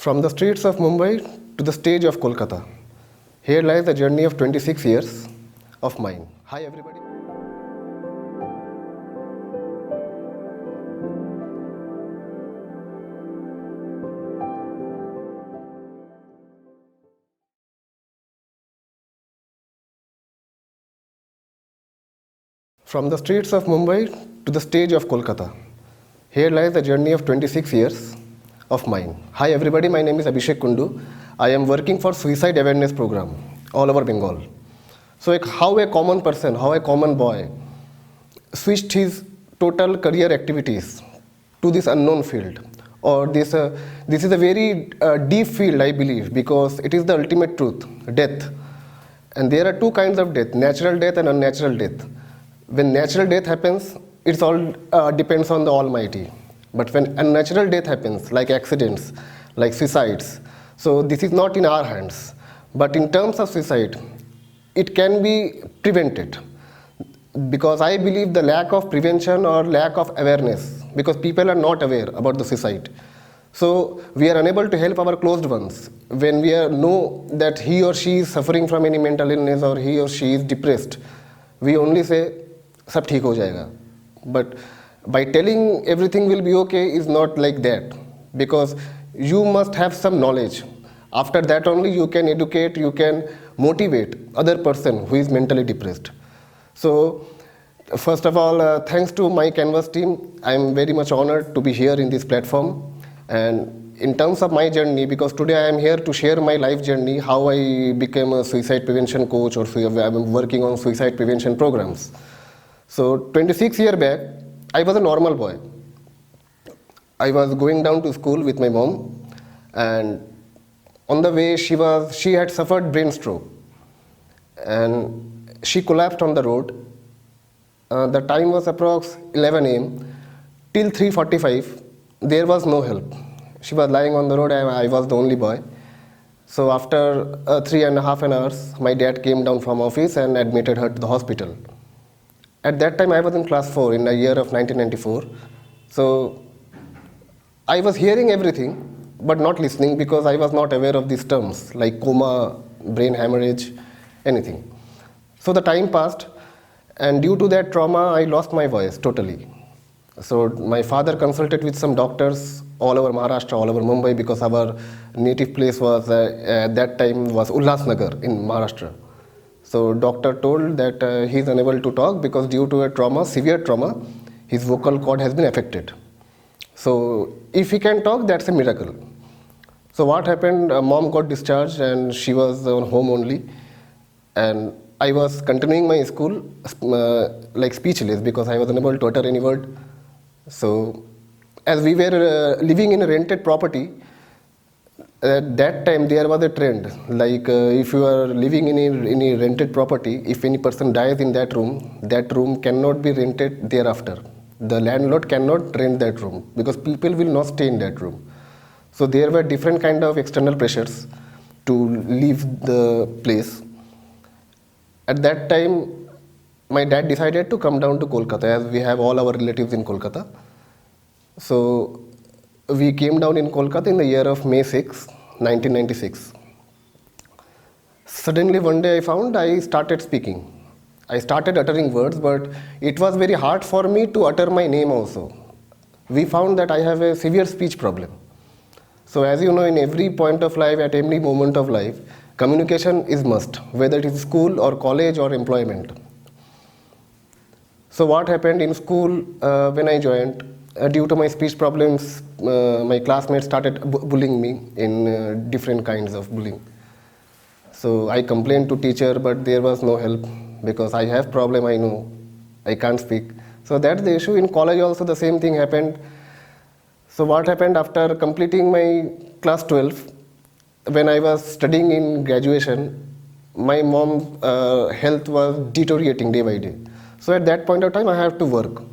From the streets of Mumbai to the stage of Kolkata, here lies the journey of 26 years of mine. Hi everybody. From the streets of Mumbai to the stage of Kolkata, here lies the journey of 26 years of mine. Hi everybody, my name is Abhishek Kundu. I am working for Suicide Awareness Program all over Bengal. So how a common person, how a common boy switched his total career activities to this unknown field, or this is a very deep field, I believe, because it is the ultimate truth, death. And there are two kinds of death, natural death and unnatural death. When natural death happens, it's all depends on the Almighty. But when unnatural death happens, like accidents, like suicides, so this is not in our hands. But in terms of suicide, it can be prevented. Because I believe the lack of prevention or lack of awareness, because people are not aware about the suicide. So we are unable to help our closed ones. When we know that he or she is suffering from any mental illness or he or she is depressed, we only say, "Sab theek ho jayega." But by telling everything will be okay is not like that, because you must have some knowledge. After that only you can educate, you can motivate other person who is mentally depressed. So first of all, thanks to my Canvas team, I am very much honored to be here in this platform. And in terms of my journey, because today I am here to share my life journey, how I became a suicide prevention coach, or I am working on suicide prevention programs. So 26 years back, I was a normal boy. I was going down to school with my mom, and on the way she had suffered brain stroke, and she collapsed on the road. The time was approx 11 a.m. Till 3:45, there was no help. She was lying on the road, and I was the only boy. So after 3.5 hours, my dad came down from office and admitted her to the hospital. At that time, I was in class 4 in the year of 1994. So I was hearing everything, but not listening, because I was not aware of these terms like coma, brain hemorrhage, anything. So the time passed, and due to that trauma, I lost my voice totally. So my father consulted with some doctors all over Maharashtra, all over Mumbai, because our native place was at that time was Ulhasnagar in Maharashtra. So doctor told that he is unable to talk because due to a trauma, severe trauma, his vocal cord has been affected. So if he can talk, that's a miracle. So what happened, mom got discharged and she was on home only. And I was continuing my school like speechless, because I was unable to utter any word. So as we were living in a rented property, at that time there was a trend, like if you are living in a rented property, if any person dies in that room cannot be rented thereafter. The landlord cannot rent that room, because people will not stay in that room. So there were different kind of external pressures to leave the place. At that time, my dad decided to come down to Kolkata, as we have all our relatives in Kolkata. So we came down in Kolkata in the year of May 6, 1996. Suddenly one day I found I started speaking. I started uttering words, but it was very hard for me to utter my name also. We found that I have a severe speech problem. So as you know, in every point of life, at every moment of life, communication is must, whether it is school or college or employment. So what happened in school when I joined, due to my speech problems, my classmates started bullying me in different kinds of bullying. So I complained to teacher, but there was no help, because I have problem, I know, I can't speak. So that's the issue. In college also the same thing happened. So what happened after completing my class 12, when I was studying in graduation, my mom's health was deteriorating day by day. So at that point of time, I have to work.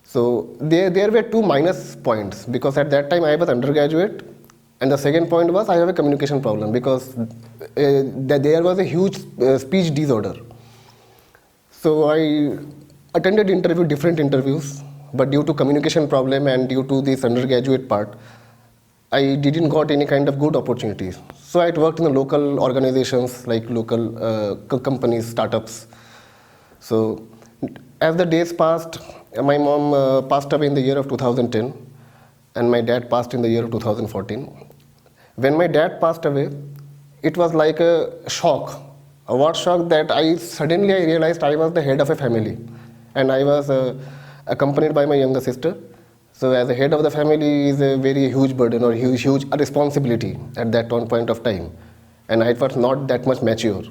So there were two minus points, because at that time I was undergraduate, and the second point was I have a communication problem, because there was a huge speech disorder. So I attended different interviews, but due to communication problem and due to this undergraduate part, I didn't got any kind of good opportunities. So I worked in the local organizations like local companies, startups. So as the days passed, my mom passed away in the year of 2010 and my dad passed in the year of 2014. When my dad passed away, it was like a shock. What shock that I realized I was the head of a family and I was accompanied by my younger sister. So as a head of the family is a very huge burden or huge responsibility at that one point of time. And I was not that much mature.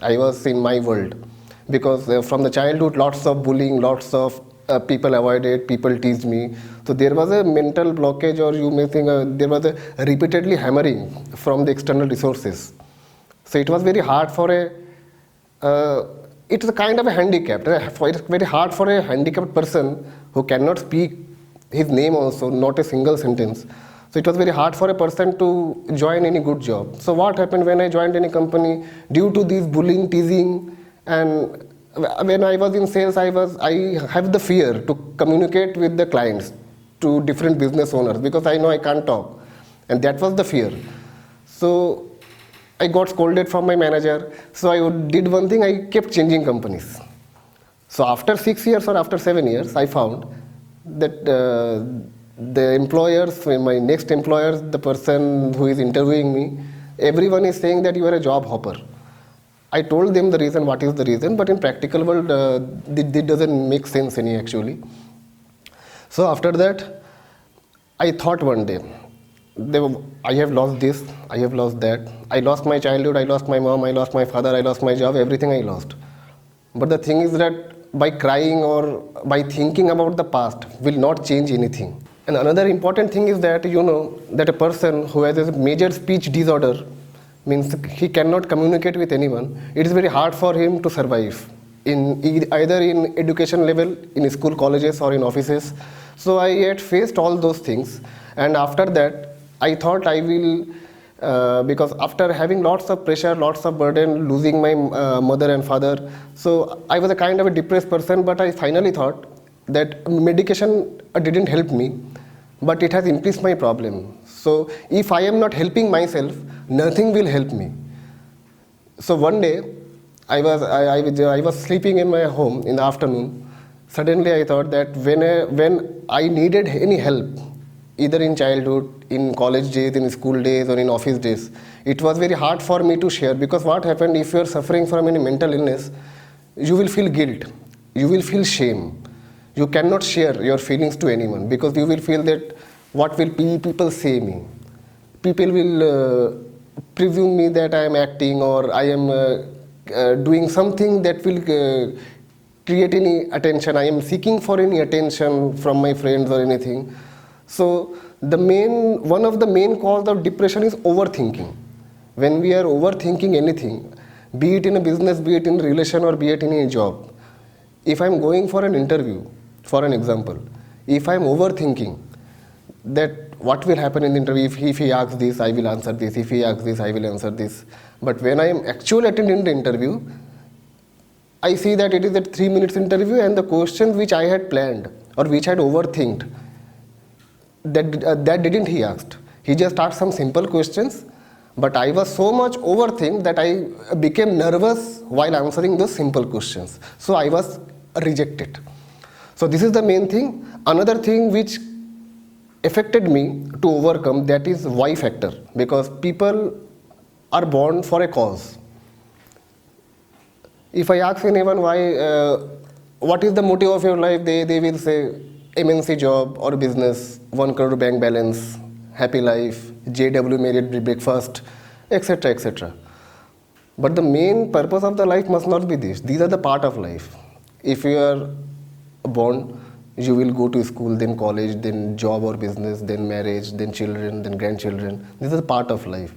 I was in my world because from the childhood, lots of bullying, lots of people avoided, people teased me. So there was a mental blockage, or you may think there was a repeatedly hammering from the external resources. So it was very hard for it's a kind of a handicap. It's very hard for a handicapped person who cannot speak his name also, not a single sentence. So it was very hard for a person to join any good job. So what happened when I joined any company due to this bullying, teasing, and when I was in sales, I have the fear to communicate with the clients, to different business owners, because I know I can't talk, and that was the fear. So I got scolded from my manager. So I did one thing, I kept changing companies. So after 6 years or after 7 years, I found that the employers, my next employers, the person who is interviewing me, everyone is saying that you are a job hopper. I told them the reason, what is the reason, but in practical world, it doesn't make sense any actually. So after that, I thought one day, I have lost this, I have lost that. I lost my childhood, I lost my mom, I lost my father, I lost my job, everything I lost. But the thing is that by crying or by thinking about the past will not change anything. And another important thing is that that a person who has a major speech disorder, means he cannot communicate with anyone, it is very hard for him to survive either in education level, in school, colleges, or in offices. So I had faced all those things, and after that I thought I will because after having lots of pressure, lots of burden, losing my mother and father, so I was a kind of a depressed person. But I finally thought that medication didn't help me, but it has increased my problem. So if I am not helping myself, nothing will help me. So one day I was sleeping in my home in the afternoon. Suddenly I thought that when I needed any help, either in childhood, in college days, in school days, or in office days, it was very hard for me to share, because what happened, if you are suffering from any mental illness, you will feel guilt, you will feel shame. You cannot share your feelings to anyone because you will feel that what will people say me? People will presume me that I am acting, or I am doing something that will create any attention. I am seeking for any attention from my friends or anything. So one of the main cause of depression is overthinking. When we are overthinking anything, be it in a business, be it in a relation, or be it in a job. If I am going for an interview, for an example, if I am overthinking that what will happen in the interview, if he asks this, I will answer this, if he asks this, I will answer this. But when I am actually attending the interview, I see that it is a 3 minutes interview, and the questions which I had planned or which I had overthinked, that didn't he asked. He just asked some simple questions, but I was so much overthink that I became nervous while answering those simple questions. So I was rejected. So this is the main thing. Another thing which affected me to overcome, that is why factor, because people are born for a cause. If I ask anyone why, what is the motive of your life, they will say MNC job or business, 1 crore bank balance, happy life, JW Marriott breakfast, etc., etc. But the main purpose of the life must not be this. These are the part of life. If you are born, you will go to school, then college, then job or business, then marriage, then children, then grandchildren. This is a part of life.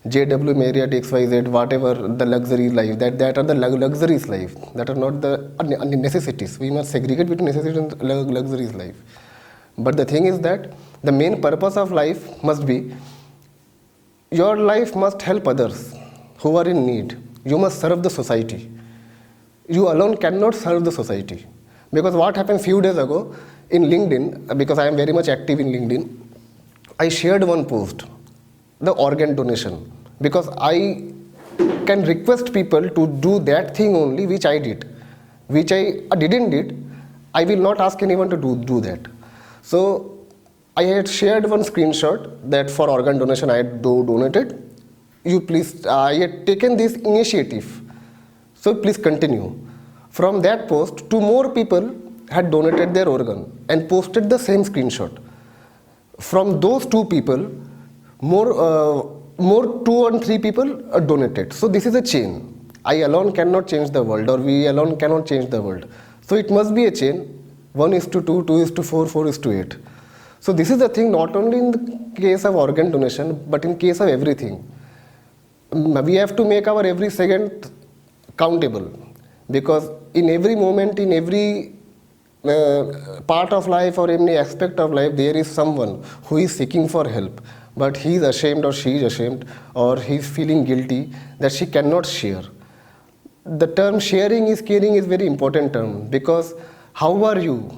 JW Marriott, XYZ, whatever the luxury life, that are the luxuries life, that are not the necessities. We must segregate between necessities and luxuries life. But the thing is that the main purpose of life must be, your life must help others who are in need. You must serve the society. You alone cannot serve the society. Because what happened few days ago in LinkedIn, because I am very much active in LinkedIn, I shared one post, the organ donation, because I can request people to do that thing only which I did, which I didn't did. I will not ask anyone to do that. So I had shared one screenshot that for organ donation I had donated. You please, I had taken this initiative. So please continue. From that post, two more people had donated their organ and posted the same screenshot. From those two people, more two and three people donated. So this is a chain. I alone cannot change the world, or we alone cannot change the world. So it must be a chain. 1:2, 2:4, 4:8. So this is the thing, not only in the case of organ donation, but in case of everything. We have to make our every second countable, because in every moment, in every part of life or any aspect of life, there is someone who is seeking for help, but he is ashamed or she is ashamed, or he is feeling guilty that she cannot share. The term sharing is caring is very important term, because how are you?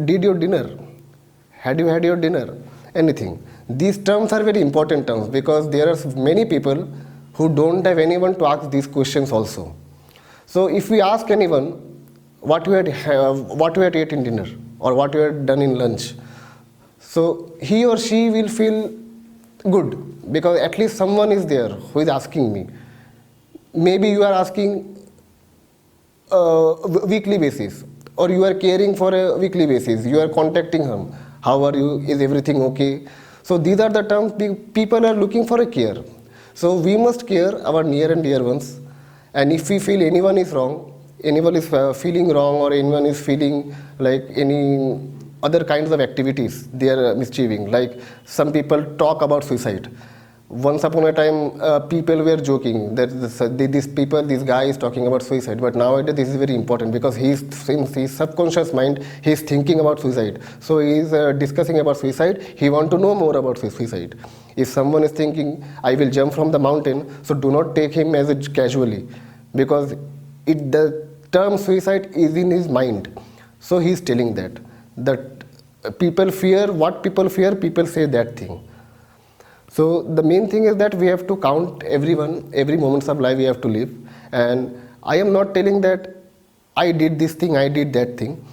Did your dinner? Had you had your dinner? Anything. These terms are very important terms, because there are many people who don't have anyone to ask these questions also. So if we ask anyone what you had ate in dinner, or what you had done in lunch, so he or she will feel good, because at least someone is there who is asking me. Maybe you are asking weekly basis, or you are caring for a weekly basis. You are contacting him. How are you? Is everything okay? So these are the terms people are looking for a care. So we must care our near and dear ones. And if we feel anyone is wrong, anyone is feeling wrong, or anyone is feeling like any other kinds of activities they are mischieving, like some people talk about suicide. Once upon a time, people were joking that this guy is talking about suicide. But nowadays, this is very important, because in his subconscious mind, he is thinking about suicide. So he is discussing about suicide. He wants to know more about suicide. If someone is thinking, I will jump from the mountain, so do not take him as casually, because the term suicide is in his mind. So he is telling that people fear what people fear. People say that thing. So the main thing is that we have to count everyone, every moments of life we have to live. And I am not telling that I did this thing, I did that thing.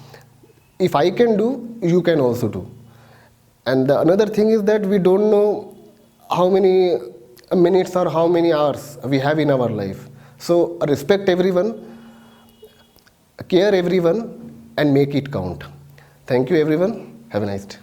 If I can do, you can also do. And the another thing is that we don't know how many minutes or how many hours we have in our life. So respect everyone, care everyone, and make it count. Thank you everyone. Have a nice day.